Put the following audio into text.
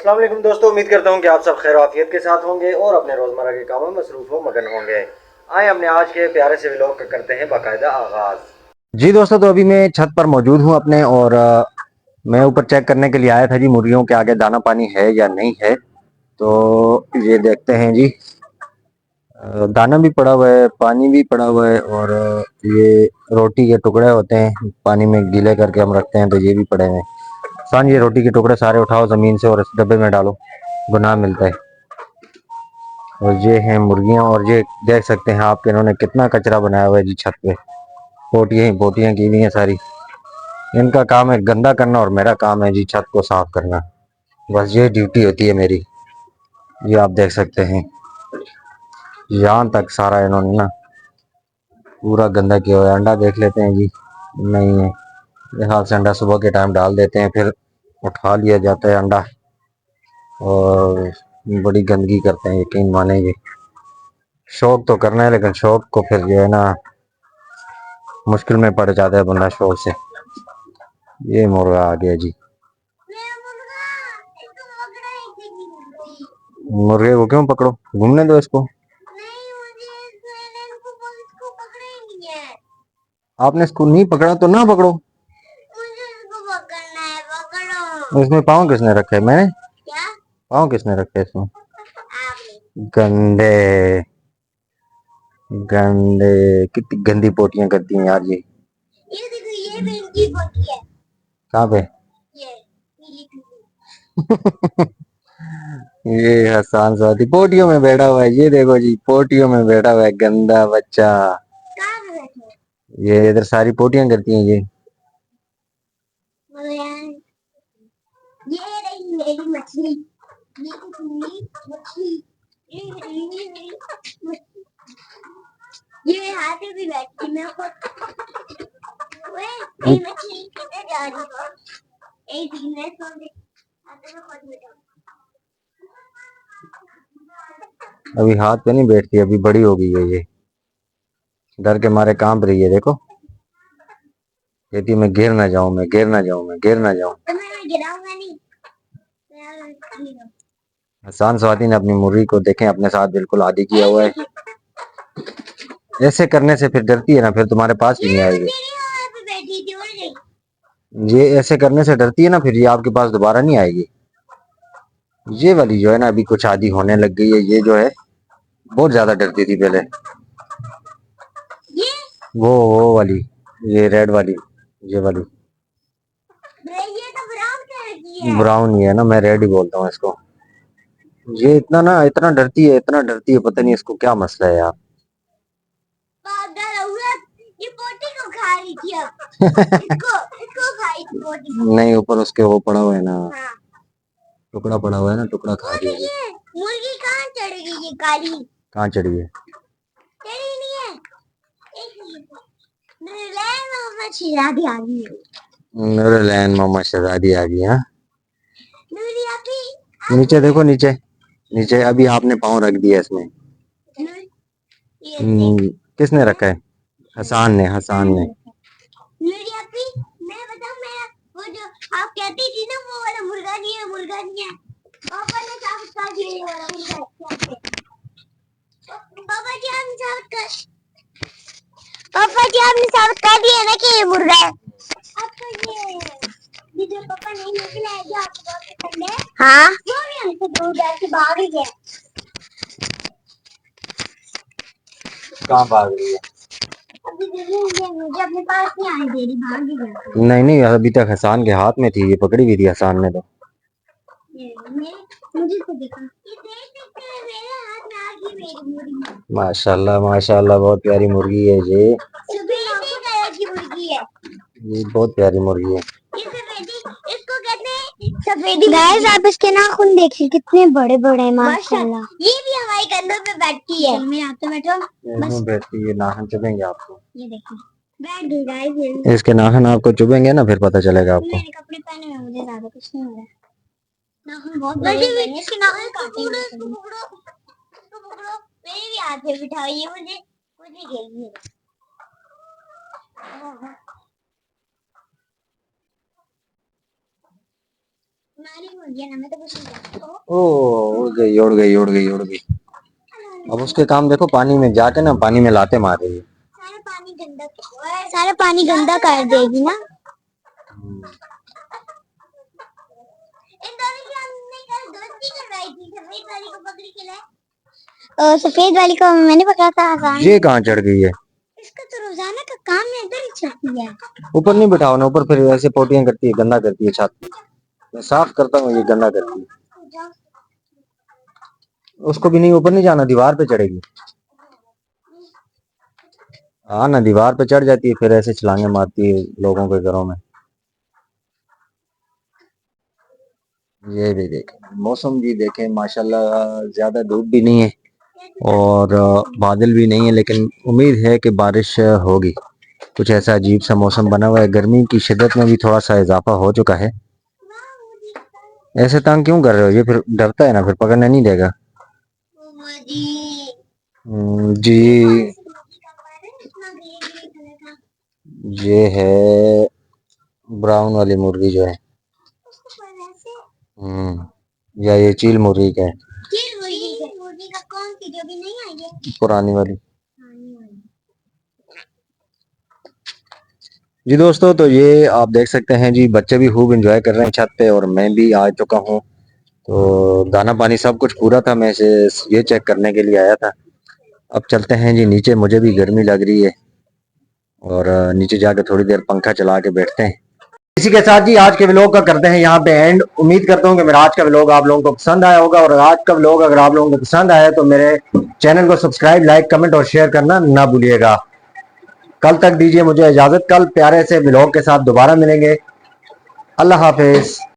अस्सलाम वालेकुम दोस्तों, उम्मीद करता हूँ कि आप सब खैर आफियत के साथ होंगे और अपने रोज़मर्रा के कामों में मसरूफ़ हो मगन होंगे। आए अपने आज के प्यारे से व्लॉग का करते हैं बाकायदा आगाज़। जी दोस्तों, तो अभी मैं छत पर मौजूद हूँ अपने और मैं ऊपर चेक करने के लिए आया था जी, मुर्गियों के आगे दाना पानी है या नहीं है। तो ये देखते हैं जी, दाना भी पड़ा हुआ है, पानी भी पड़ा हुआ है और ये रोटी के टुकड़े होते हैं, पानी में गीले करके हम रखते हैं, तो ये भी पड़े हैं। सान, ये रोटी के टुकड़े सारे उठाओ ज़मीन से और इस डब्बे में डालो, गुनाह मिलता है। और ये हैं मुर्गियां और ये देख सकते हैं आप, इन्होंने कितना कचरा बनाया हुआ है जी छत पे। पोटियां ही पोटियां की हुई हैं सारी। इनका काम है गंदा करना और मेरा काम है जी छत को साफ करना। बस ये ड्यूटी होती है मेरी। ये आप देख सकते हैं, यहाँ तक सारा इन्होंने ना पूरा गंदा किया हुआ है। अंडा देख लेते हैं जी, नहीं है। ये हाथ से अंडा सुबह के टाइम डाल देते हैं, फिर उठा लिया जाता है अंडा और बड़ी गंदगी करते हैं, यकीन मानेंगे। शौक तो करना है लेकिन शौक को फिर जो है ना मुश्किल में पड़ जाता है बंदा शौक से। ये मुर्गा आ गया जी। मुर्गे को क्यों पकड़ो, घूमने दो इसको। आपने इसको नहीं पकड़ा तो ना पकड़ो। इसमें पाँव किसने रखे? मैंने? पाँव किसने रखे इसमें? गंदे गंदे, कितनी गंदी पोटियां करती हैं यार ये। देखो, ये भी इनकी पोटी है। कहाँ पे? ये हसान साथी पोटियों में बैठा हुआ है, ये देखो जी, पोटियों में बैठा हुआ है गंदा बच्चा। ये इधर सारी पोटियां करती हैं ये। ये रही मेरी मछली, ये मछली, ये हाथ में भी बैठती मैं खुद। मेरी मछली किधर जा रही है? एक दिन मैं सो गई, हाथ में खुद बैठा। अभी हाथ पे नहीं बैठती, अभी बड़ी हो गई है ये, डर के मारे कांप रही है। देखो, कहती मैं गिर ना जाऊं, मैं गिर ना जाऊं, मैं गिर ना जाऊं। तो मैं गिराऊंगा नहीं। हसान स्वाति ने अपनी मुर्गी को देखें अपने साथ बिल्कुल आदी किया हुआ है। ऐसे करने से फिर डरती है ना, फिर तुम्हारे पास भी नहीं आएगी। ये ऐसे करने से डरती है ना, फिर ये आपके पास दोबारा नहीं आएगी। ये वाली जो है ना अभी कुछ आदी होने लग गई है, ये जो है बहुत ज्यादा डरती थी पहले। वो वाली, ये रेड वाली, ये वाली। ये तो ब्राउन ही है ना, मैं रेड ही बोलता हूँ इसको। ये इतना डरती है, इतना डरती है, पता नहीं इसको क्या मसला है यार। ये पोटी को खा रही थी अब। इसको खाई थी पोटी। नहीं, ऊपर उसके वो पड़ा हुआ है ना। हाँ। टुकड़ा पड़ा हुआ है ना, टुकड़ा खा रही है। मुर्गी कहाँ चढ़ गई ये काली? कहाँ चढ़ी है? चढ़ी नहीं है। मोहम्मद शहजादी आ गई है। नूरलैन मोहम्मद शहजादी आ गई। हाँ, नीचे देखो, नीचे नीचे अभी आपने पाँव रख दिया इसमें। किसने रखा है? हसान ने, हसान ने। मैं बताऊं, मैं वो जो आप कहती थी ना, वो वाला मुर्गा नहीं है, मुर्गा नहीं है। पापा ने साबित कर दिया ये वाला मुर्गा है। पापा जी हम साबित कर पापा जी आपने साबित कर दिया ना कि ये मुर्गा है। अब तो ये जो पापा नहीं निकला है, जो आपको बहुत पसंद है, हाँ, वो भी हमसे दूर जाके भाग गया। कहाँ भाग रही है? अभी मुझे अपने पास नहीं आने दे रही, भाग गई। नहीं नहीं, अभी तक हसान के हाथ में थी, ये पकड़ी हुई थी हसान ने। तो मुझे तो देखा, ये देख सकते हैं मेरे हाथ में आ गई मेरी मुर्गी। माशाल्लाह माशाल्लाह, बहुत प्यारी मुर्गी है ये। सफेदी कलर की मुर्गी है ये, बहुत प्यारी मुर्गी है ये। सफेदी, इसको कहते हैं सफेदी। गाइस आप इसके नाखून देखिए कितने बड़े बड़े हैं माशाल्लाह। ये भी हमारे कंधों पे बैठती है। मैं यहाँ पे बैठो, बस बैठती है। नाखून चुभेंगे आपको, ये देखिए बैठ गई गाइस। इसके नाखून आपको चुभेंगे ना, फिर पता चलेगा आपको। मैंने कपड़े पहने हुए, मुझे ज्यादा कुछ नहीं हो रहा है। नाखून बहुत बड़े हैं, इसके नाखून काटे हुए हैं। इसको पकड़ो, मेरे भी हाथ पे बिठाओ, ये मुझे मुझे घेरिए। ओ उड़ गई उड़ गई उड़ गई उड़ गई। अब उसके काम देखो, पानी में जाके ना पानी में लाते मार रही है। सारा पानी गंदा कर देगी ना। सफेद वाली को मैंने पकड़ा था आसान। ये कहाँ चढ़ गई है? इसका तो रोजाना का काम है, इधर ही चढ़ती है। ऊपर नहीं बिठाओ ना, ऊपर फिर ऐसे पोटियां करती है, गंदा करती है छत। मैं साफ करता हूँ, ये गंदा करती है। उसको भी नहीं, ऊपर नहीं जाना, दीवार पे चढ़ेगी। हाँ ना, दीवार पे चढ़ जाती है, फिर ऐसे छलांगे मारती है लोगों के घरों में। ये भी देखें मौसम, जी देखें माशाल्लाह, ज्यादा धूप भी नहीं है और बादल भी नहीं है, लेकिन उम्मीद है कि बारिश होगी। कुछ ऐसा अजीब सा मौसम बना हुआ है, गर्मी की शिद्दत में भी थोड़ा सा इजाफा हो चुका है। ऐसे तंग क्यों कर रहे हो? ये फिर डरता है ना, फिर पकड़ने नहीं देगा। जी, ये है ब्राउन वाली मुर्गी जो है। या ये चील मुर्गी का है? मुर्गी का कौन सी, जो भी नहीं आई है? पुरानी वाली। जी दोस्तों, तो ये आप देख सकते हैं जी, बच्चे भी खूब एंजॉय कर रहे हैं छत पे, और मैं भी आ चुका हूँ। तो दाना पानी सब कुछ पूरा था, मैं इसे ये चेक करने के लिए आया था। अब चलते हैं जी नीचे, मुझे भी गर्मी लग रही है, और नीचे जाकर थोड़ी देर पंखा चला के बैठते हैं। इसी के साथ जी आज के व्लॉग का करते हैं यहाँ पे एंड। उम्मीद करता हूँ कि मेरा आज का व्लॉग आप लोगों को पसंद आया होगा, और आज का व्लॉग अगर आप लोगों को पसंद आया तो मेरे चैनल को सब्सक्राइब, लाइक, कमेंट और शेयर करना ना भूलिएगा। कल तक दीजिए मुझे इजाजत, कल प्यारे से व्लॉग के साथ दोबारा मिलेंगे। अल्लाह हाफिज।